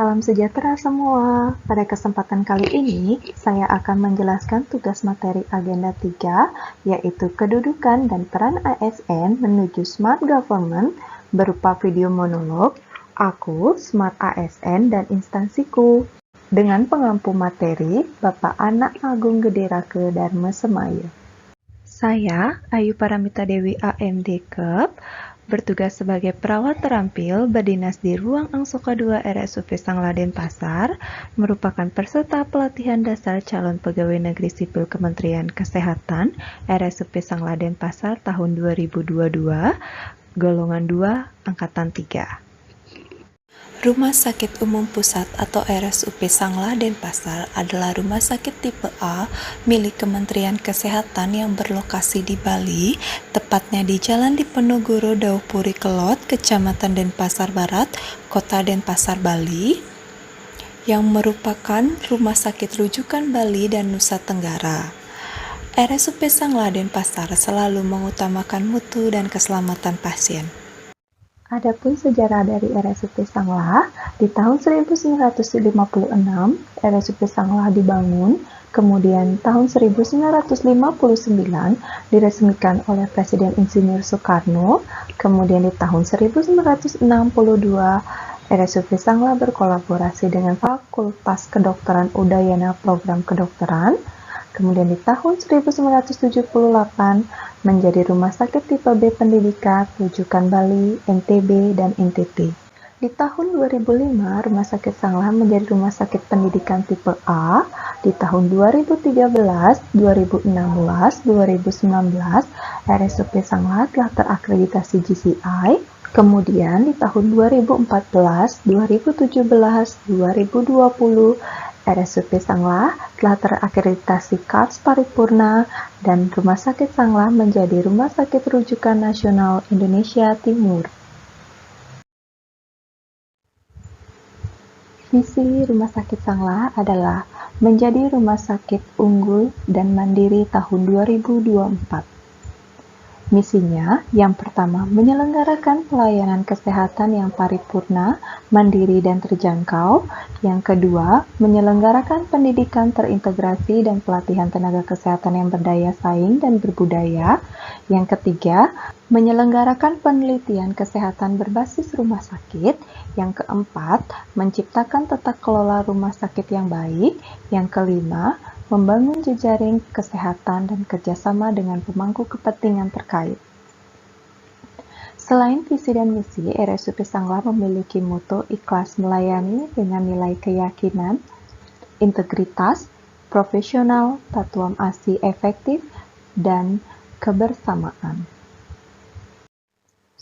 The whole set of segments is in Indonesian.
Salam sejahtera semua. Pada kesempatan kali ini, saya akan menjelaskan tugas materi agenda 3, yaitu kedudukan dan peran ASN menuju Smart Government berupa video monolog, Aku, Smart ASN, dan Instansiku. Dengan pengampu materi, Bapak Anak Agung Gederake Dharma Semaya. Saya, Ayu Paramita Dewi AMD Kep, bertugas sebagai perawat terampil berdinas di Ruang Angsoka 2 RSUP Sangladen Pasar, merupakan peserta pelatihan dasar calon pegawai negeri sipil Kementerian Kesehatan RSUP Sangladen Pasar tahun 2022, golongan 2, angkatan 3. Rumah Sakit Umum Pusat atau RSUP Sanglah Denpasar adalah rumah sakit tipe A milik Kementerian Kesehatan yang berlokasi di Bali, tepatnya di Jalan Diponegoro Daupuri Kelot, Kecamatan Denpasar Barat, Kota Denpasar, Bali, yang merupakan rumah sakit rujukan Bali dan Nusa Tenggara. RSUP Sanglah Denpasar selalu mengutamakan mutu dan keselamatan pasien. Adapun sejarah dari RSUP Sanglah, di tahun 1956 RSUP Sanglah dibangun, kemudian tahun 1959 diresmikan oleh Presiden Insinyur Soekarno, kemudian di tahun 1962 RSUP Sanglah berkolaborasi dengan Fakultas Kedokteran Udayana Program Kedokteran, kemudian di tahun 1978 menjadi Rumah Sakit Tipe B Pendidikan rujukan Bali, NTB, dan NTT. Di tahun 2005, Rumah Sakit Sanglah menjadi Rumah Sakit Pendidikan Tipe A. Di tahun 2013, 2016, 2019, RSUP Sanglah telah terakreditasi GCI. Kemudian di tahun 2014, 2017, 2020, RSUP Sanglah telah terakreditasi KARS Paripurna dan Rumah Sakit Sanglah menjadi Rumah Sakit Rujukan Nasional Indonesia Timur. Visi Rumah Sakit Sanglah adalah menjadi rumah sakit unggul dan mandiri tahun 2024. Misinya, yang pertama, menyelenggarakan pelayanan kesehatan yang paripurna, mandiri, dan terjangkau. Yang kedua, menyelenggarakan pendidikan terintegrasi dan pelatihan tenaga kesehatan yang berdaya saing dan berbudaya. Yang ketiga, menyelenggarakan penelitian kesehatan berbasis rumah sakit. Yang keempat, menciptakan tata kelola rumah sakit yang baik. Yang kelima, membangun jejaring kesehatan dan kerjasama dengan pemangku kepentingan terkait. Selain visi dan misi, RSUP Sanglah memiliki moto ikhlas melayani dengan nilai keyakinan, integritas, profesional, tatuam ASI efektif, dan kebersamaan.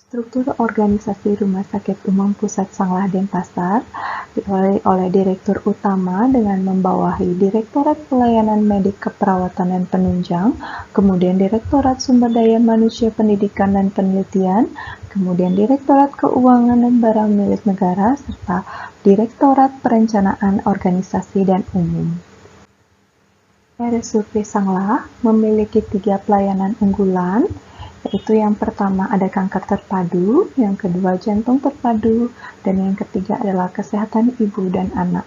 Struktur organisasi Rumah Sakit Umum Pusat Sanglah Denpasar dikelola oleh Direktur Utama dengan membawahi Direktorat Pelayanan Medik Keperawatan dan Penunjang, kemudian Direktorat Sumber Daya Manusia Pendidikan dan Penelitian, kemudian Direktorat Keuangan dan Barang Milik Negara, serta Direktorat Perencanaan Organisasi dan Umum. RSUP Sanglah memiliki 3 pelayanan unggulan, yaitu yang pertama ada kanker terpadu, yang kedua jantung terpadu, dan yang ketiga adalah kesehatan ibu dan anak.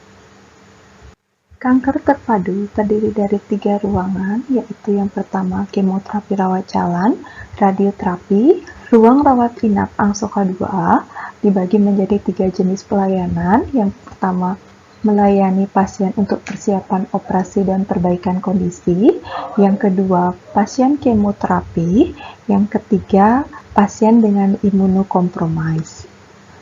Kanker terpadu terdiri dari 3 ruangan, yaitu yang pertama kemoterapi rawat jalan, radioterapi, ruang rawat inap Angsoka 2A, dibagi menjadi 3 jenis pelayanan. Yang pertama melayani pasien untuk persiapan operasi dan perbaikan kondisi, yang kedua pasien kemoterapi, yang ketiga pasien dengan imunokompromis.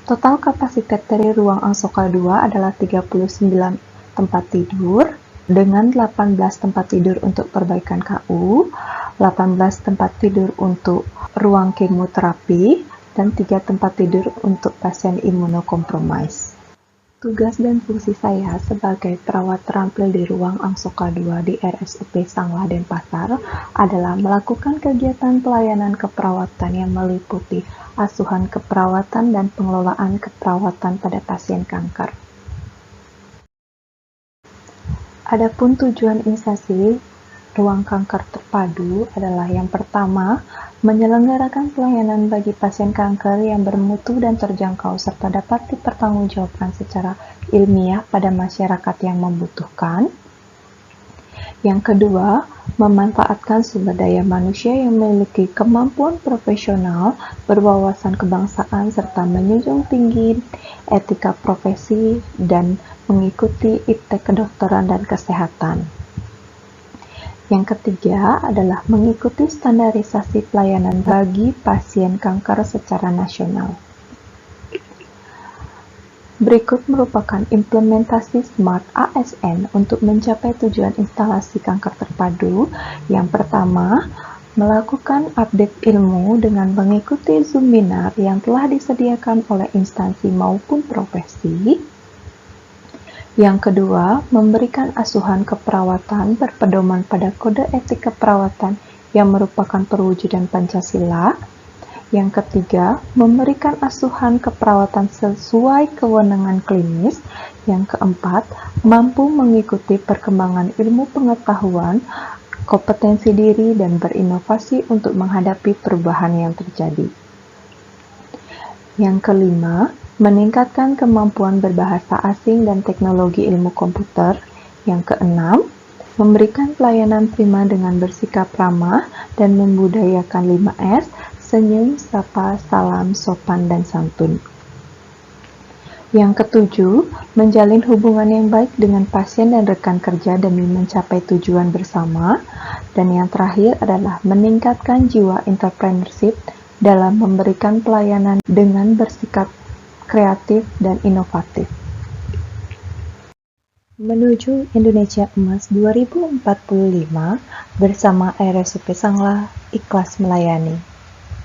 Total kapasitas dari ruang Angsoka 2 adalah 39 tempat tidur, dengan 18 tempat tidur untuk perbaikan KU, 18 tempat tidur untuk ruang kemoterapi, dan 3 tempat tidur untuk pasien imunokompromis. Tugas dan fungsi saya sebagai perawat terampil di Ruang Angsoka 2 di RSUP Sanglah Denpasar adalah melakukan kegiatan pelayanan keperawatan yang meliputi asuhan keperawatan dan pengelolaan keperawatan pada pasien kanker. Adapun tujuan instansi Ruang Kanker Terpadu adalah yang pertama, menyelenggarakan pelayanan bagi pasien kanker yang bermutu dan terjangkau serta dapat dipertanggungjawabkan secara ilmiah pada masyarakat yang membutuhkan. Yang kedua, memanfaatkan sumber daya manusia yang memiliki kemampuan profesional, berwawasan kebangsaan, serta menjunjung tinggi etika profesi dan mengikuti iptek kedokteran dan kesehatan. Yang ketiga adalah mengikuti standarisasi pelayanan bagi pasien kanker secara nasional. Berikut merupakan implementasi Smart ASN untuk mencapai tujuan instalasi kanker terpadu. Yang pertama, melakukan update ilmu dengan mengikuti Zoominar yang telah disediakan oleh instansi maupun profesi. Yang kedua, memberikan asuhan keperawatan berpedoman pada kode etik keperawatan yang merupakan perwujudan Pancasila. Yang ketiga, memberikan asuhan keperawatan sesuai kewenangan klinis. Yang keempat, mampu mengikuti perkembangan ilmu pengetahuan, kompetensi diri, dan berinovasi untuk menghadapi perubahan yang terjadi. Yang kelima, meningkatkan kemampuan berbahasa asing dan teknologi ilmu komputer. Yang keenam, memberikan pelayanan prima dengan bersikap ramah dan membudayakan 5S, senyum, sapa, salam, sopan, dan santun. Yang ketujuh, menjalin hubungan yang baik dengan pasien dan rekan kerja demi mencapai tujuan bersama. Dan yang terakhir adalah meningkatkan jiwa entrepreneurship dalam memberikan pelayanan dengan bersikap kreatif dan inovatif. Menuju Indonesia Emas 2045 bersama RSUP Sanglah, ikhlas melayani.